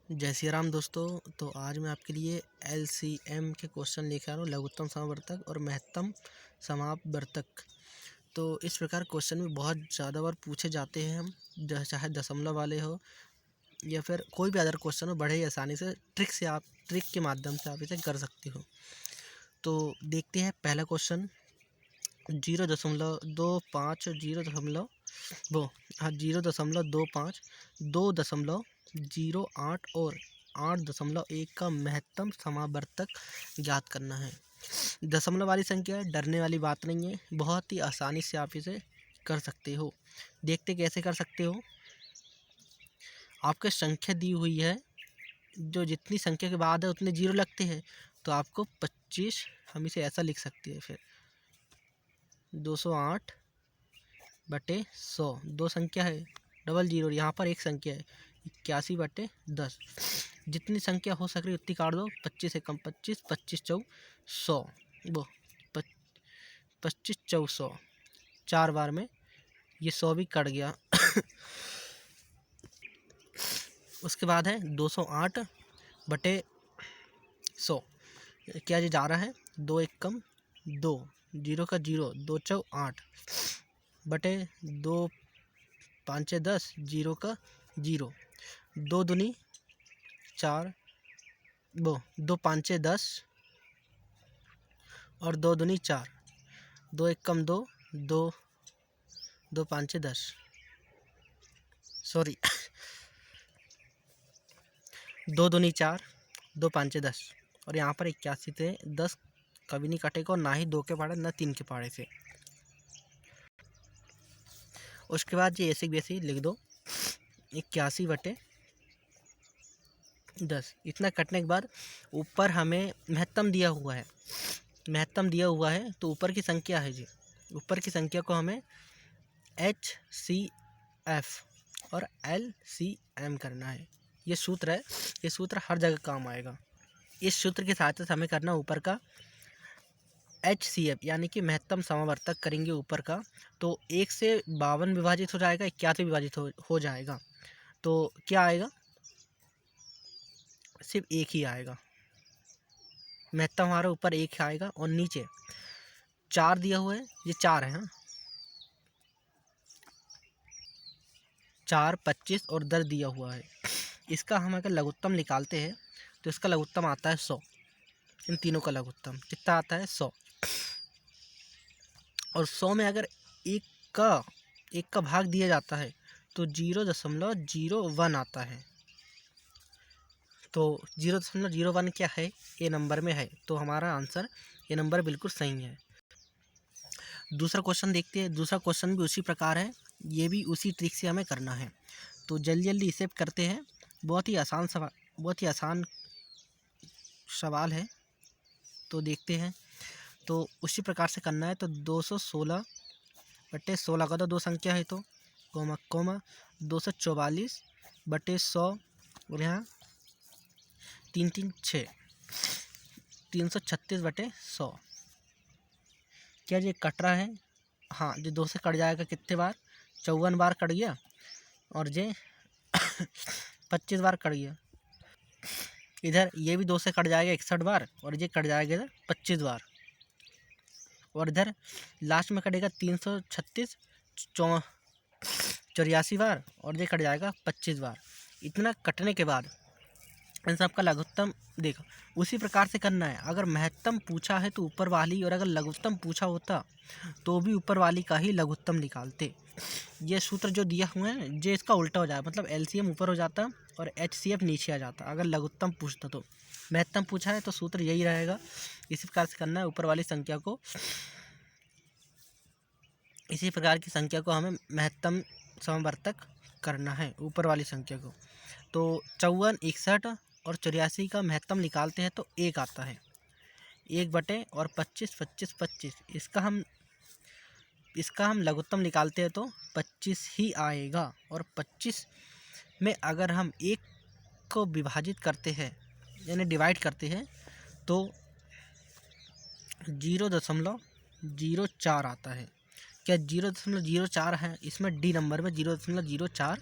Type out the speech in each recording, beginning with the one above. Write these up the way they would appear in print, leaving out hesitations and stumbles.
जय श्री राम दोस्तों। तो आज मैं आपके लिए एलसीएम के क्वेश्चन लेकर आ रहा हूँ, लघुत्तम समावर्तक और महत्तम समावर्तक। तो इस प्रकार क्वेश्चन में बहुत ज़्यादा बार पूछे जाते हैं हम, चाहे दशमलव वाले हो या फिर कोई भी अदर क्वेश्चन हो, बड़े ही आसानी से ट्रिक के माध्यम से आप इसे कर सकते हो। तो देखते हैं पहला क्वेश्चन। 0.25 0.25 2.08 और 8.1 का महत्तम समावर्तक ज्ञात करना है। दशमलव वाली संख्या है, डरने वाली बात नहीं है, बहुत ही आसानी से आप इसे कर सकते हो। देखते कैसे कर सकते हो। आपके संख्या दी हुई है, जो जितनी संख्या के बाद है उतने जीरो लगते हैं, तो आपको 25 हम इसे ऐसा लिख सकते हैं। फिर 208/100 दो संख्या है, डबल जीरो, यहाँ पर एक संख्या है 81/10। जितनी संख्या हो सक रही उतनी काट दो। 25 से कम 25, 25 चौ 100, वो 25 चौ 100, 4 बार में ये 100 भी कट गया। उसके बाद है 208/100। क्या ये जा रहा है, 2 एक कम 2, जीरो का जीरो, 2 चौ 8 बटे 2 5 10, जीरो का जीरो, 2 दूनी 4, वो 2 5 10 और 2 दूनी 4, 2 एक कम 2, 2 2 5 10, सॉरी 2 दूनी 4, 2 5 10 और यहाँ पर 81 से 10 कभी नहीं कटेगा, और ना ही 2 के पहाड़े ना 3 के पहाड़े से। उसके बाद ये ऐसे वैसे लिख दो 81/10। इतना कटने के बाद ऊपर हमें महत्तम दिया हुआ है, तो ऊपर की संख्या है जी, ऊपर की संख्या को हमें HCF और LCM करना है। ये सूत्र है, ये सूत्र हर जगह काम आएगा। इस सूत्र की सहायता से हमें करना ऊपर का HCF यानी कि महत्तम समावर्तक करेंगे ऊपर का, तो 1 से 52 विभाजित हो जाएगा, 81 विभाजित हो जाएगा, तो क्या आएगा, सिर्फ एक ही आएगा। महत्तम हमारा ऊपर एक आएगा और नीचे 4 दिया हुआ है, ये 4 है, हाँ 4 25 और 10 दिया हुआ है। इसका हम अगर लघुत्तम निकालते हैं तो इसका लघुत्तम आता है 100। इन तीनों का लघुत्तम कितना आता है, 100। और 100 में अगर एक का भाग दिया जाता है तो 0.01 आता है। तो 0.01 क्या है, ये नंबर में है, तो हमारा आंसर ये नंबर बिल्कुल सही है। दूसरा क्वेश्चन देखते हैं। दूसरा क्वेश्चन भी उसी प्रकार है, ये भी उसी ट्रिक से हमें करना है। तो जल्दी जल्दी इसे करते हैं। बहुत ही आसान सवाल है, तो देखते हैं। तो उसी प्रकार से करना है। तो 216/16 का तो दो संख्या है, तो कोमा 244/100 और यहाँ 3 3 6, 336/100। क्या ये कट रहा है, हाँ जो 2 से कट जाएगा कितने बार, 54 बार कट गया, और ये 25 बार कट गया। इधर ये भी 2 से कट जाएगा 61 बार, और ये कट जाएगा इधर 25 बार, और इधर लास्ट में कटेगा 336 84 बार, और ये कट जाएगा 25 बार। इतना कटने के बाद इन सब का लघुत्तम देखो, उसी प्रकार से करना है। अगर महत्तम पूछा है तो ऊपर वाली, और अगर लघुत्तम पूछा होता तो भी ऊपर वाली का ही लघुत्तम निकालते। ये सूत्र जो दिया हुआ है ये इसका उल्टा हो जाए, मतलब LCM ऊपर हो जाता और HCF नीचे आ जाता अगर लघुत्तम पूछता। तो महत्तम पूछा है तो सूत्र यही रहेगा। इसी प्रकार से करना है, ऊपर वाली संख्या को, इसी प्रकार की संख्या को हमें महत्तम समावर्तक करना है, ऊपर वाली संख्या को। तो 54, 61 और 84 का महत्तम निकालते हैं तो 1 आता है, 1/25 25 25। इसका हम लघुत्तम निकालते हैं तो 25 ही आएगा। और 25 में अगर हम 1 को विभाजित करते हैं यानी डिवाइड करते हैं तो 0.04 आता है। क्या 0.04 है, इसमें डी नंबर में 0.04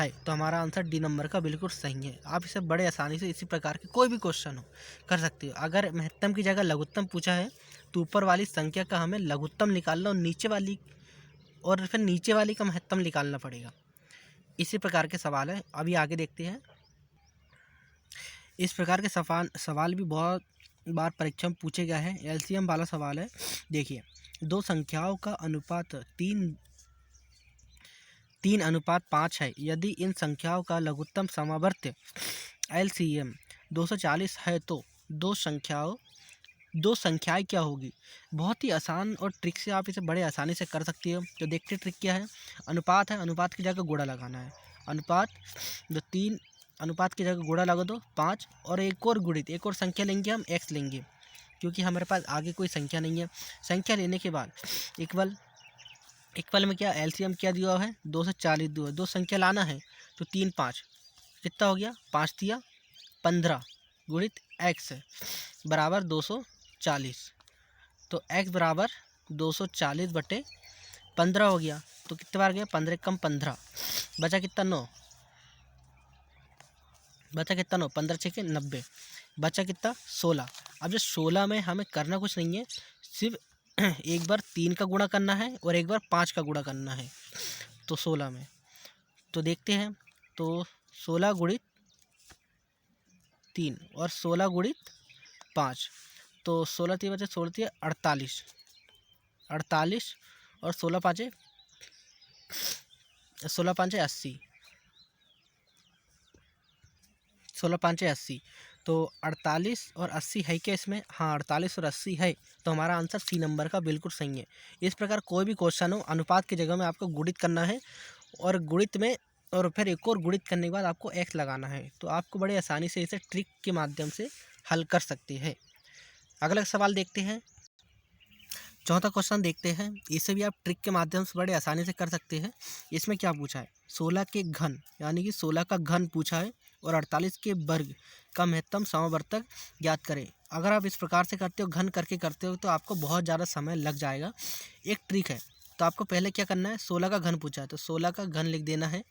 है। तो हमारा आंसर डी नंबर का बिल्कुल सही है। आप इसे बड़े आसानी से इसी प्रकार के कोई भी क्वेश्चन हो कर सकते हो। अगर महत्तम की जगह लघुत्तम पूछा है तो ऊपर वाली संख्या का हमें लघुत्तम निकालना और फिर नीचे वाली का महत्तम निकालना पड़ेगा। इसी प्रकार के सवाल है। अभी आगे देखते हैं। इस प्रकार के सवाल भी बहुत बार परीक्षा में पूछे गए हैं। एलसीएम वाला सवाल है। देखिए, दो संख्याओं का अनुपात 3:5 है। यदि इन संख्याओं का लघुत्तम समावर्त्य एलसीएम 240 है तो दो संख्याएं क्या होगी। बहुत ही आसान और ट्रिक से आप इसे बड़े आसानी से कर सकते हो। तो देखते ट्रिक क्या है। अनुपात है, अनुपात की जगह गुणा लगाना है। अनुपात की जगह गुणा लगा दो 5 और एक और संख्या लेंगे, हम x लेंगे क्योंकि हमारे पास आगे कोई संख्या नहीं है। संख्या लेने के बाद इक्वल में क्या एलसीएम क्या दिया है 240 दिया है। दो संख्या लाना है तो 3 5 कितना हो गया 5 दिया 15 गुणित x बराबर 240। तो x बराबर 240/15 हो गया। तो कितने बार गया 15 कम 15 बचा कितना 9 15 6 के 90 बचा कितना 16। अब जो 16 में हमें करना कुछ नहीं है, सिर्फ एक बार 3 का गुणा करना है और एक बार 5 का गुणा करना है। तो 16 में तो देखते हैं। तो 16 गुणित 3 और 16 गुणित 5 तो 16 3 बचे 16 48 और 16 5 80 16 5 80। तो 48 और 80 है क्या इसमें। हाँ 48 और 80 है। तो हमारा आंसर सी नंबर का बिल्कुल सही है। इस प्रकार कोई भी क्वेश्चन हो, अनुपात की जगह में आपको गुणित करना है और गुणित में और फिर एक और गुणित करने के बाद आपको x लगाना है। तो आपको बड़े आसानी से इसे ट्रिक के माध्यम से हल कर सकते हैं। अगला सवाल देखते हैं। चौथा क्वेश्चन देखते हैं। इसे भी आप ट्रिक के माध्यम से बड़े आसानी से कर सकते हैं। इसमें क्या पूछा है 16 के घन यानी कि 16 का घन पूछा है और 48 के वर्ग का महत्तम समावर्तक ज्ञात करें। अगर आप इस प्रकार से करते हो, घन करके करते हो, तो आपको बहुत ज़्यादा समय लग जाएगा। एक ट्रिक है। तो आपको पहले क्या करना है 16 का घन पूछा है तो 16 का घन लिख देना है,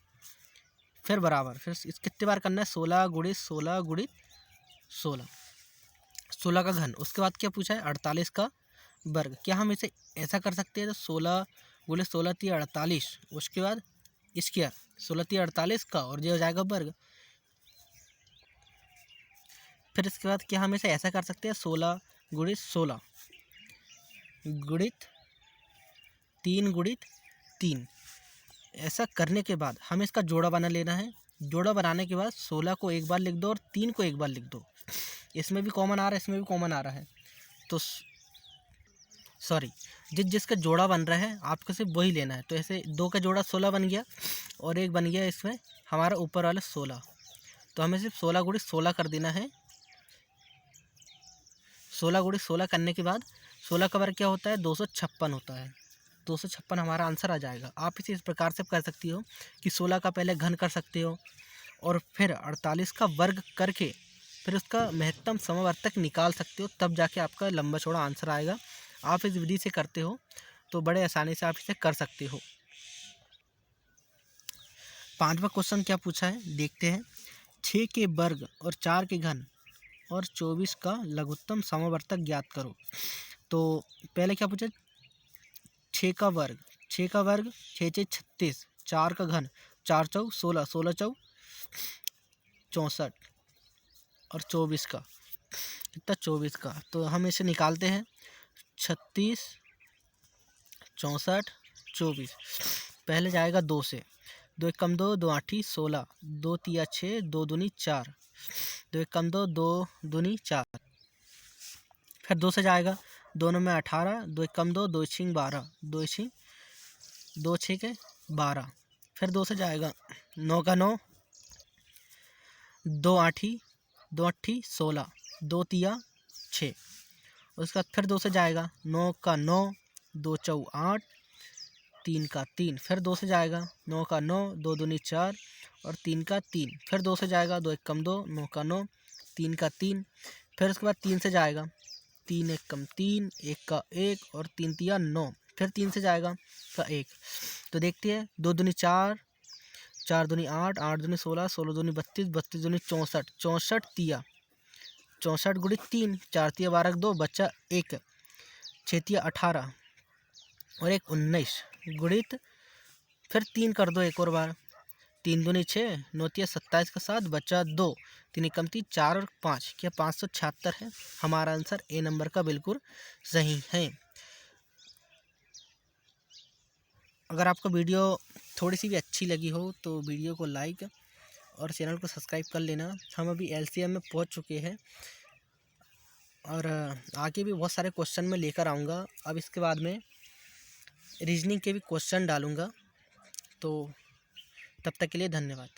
फिर बराबर, फिर इस कितने बार करना है 16 गुणित 16 गुणित 16 का घन। उसके बाद क्या पूछा है 48 का वर्ग। क्या हम इसे ऐसा कर सकते हैं तो 16 गुणित 16 3 48, उसके बाद स्क्वायर 16 3 48 का और ये हो जाएगा वर्ग। फिर इसके बाद क्या हम इसे ऐसा कर सकते हैं 16 गुणित 16 गुणित 3 गुणित 3। ऐसा करने के बाद हमें इसका जोड़ा बना लेना है। जोड़ा बनाने के बाद 16 को एक बार लिख दो और 3 को एक बार लिख दो। इसमें भी कॉमन आ रहा है, इसमें भी कॉमन आ रहा है। तो सॉरी, जिसका जोड़ा बन रहा है आपको सिर्फ वही लेना है। तो ऐसे 2 का जोड़ा 16 बन गया और एक बन गया इसमें हमारा ऊपर वाला 16। तो हमें सिर्फ 16 गुणित 16 कर देना है। 16 गुणित 16 करने के बाद 16 का वर्ग क्या होता है 256 होता है। 256 हमारा आंसर आ जाएगा। आप इसे इस प्रकार से कर सकती हो कि 16 का पहले घन कर सकते हो और फिर 48 का वर्ग करके फिर उसका महत्तम समावर्तक निकाल सकते हो, तब जाके आपका लंबा चौड़ा आंसर आएगा। आप इस विधि से करते हो तो बड़े आसानी से आप इसे कर सकते हो। 5वां क्वेश्चन क्या पूछा है देखते हैं। 6 के वर्ग और 4 के घन और 24 का लघुत्तम समावर्तक ज्ञात करो। तो पहले क्या पूछा 6 का वर्ग 6 6 36, 4 का घन 4 चौक 16, 16 चौक 64 और 24 का कितना 24 का। तो हम इसे निकालते हैं 36 64 24। पहले जाएगा 2 से, 2 एक कम 2 2 8 16, 2 3 6 2 दूनी 4, 2 एक कम 2 2 दूनी 4। फिर 2 से जाएगा, 2 9 में 18, 2 एक कम 2 2 6 12, 2 6 के 12। फिर 2 से जाएगा 9 का 9, 2 8 16, 2 3 6। उसके बाद फिर 2 से जाएगा 9 का 9, 2 4 8, 3 का 3। फिर 2 से जाएगा 9 का 9, 2 दूनी 4 और 3 का 3। फिर 2 से जाएगा 2 एक कम 2, 9 का 9, 3 का 3। फिर उसके बाद 3 से जाएगा 3 एक कम 3, 1 का 1 और 3 3 9। फिर 3 से जाएगा का 1। तो देखते हैं 2 दूनी 4, 4 दूनी 8, 8 दूनी 16, 16 दूनी 32, 32 दूनी 64, 64 तिया 64 गुणित 3, 4 तिया 12, 2 बच्चा 1, 6 तिया 18 और 1 19 गुणित फिर 3 कर दो एक और बार, 3 दूनी 6, 9 तिया 27 का 7 बच्चा 2, 3 एकम 3, 4 और 5 क्या 576 है। हमारा आंसर ए नंबर का बिल्कुल सही है। अगर आपको वीडियो थोड़ी सी भी अच्छी लगी हो तो वीडियो को लाइक और चैनल को सब्सक्राइब कर लेना। हम अभी एलसीएम में पहुंच चुके हैं और आगे भी बहुत सारे क्वेश्चन मैं लेकर आऊँगा। अब इसके बाद में रीजनिंग के भी क्वेश्चन डालूँगा। तो तब तक के लिए धन्यवाद।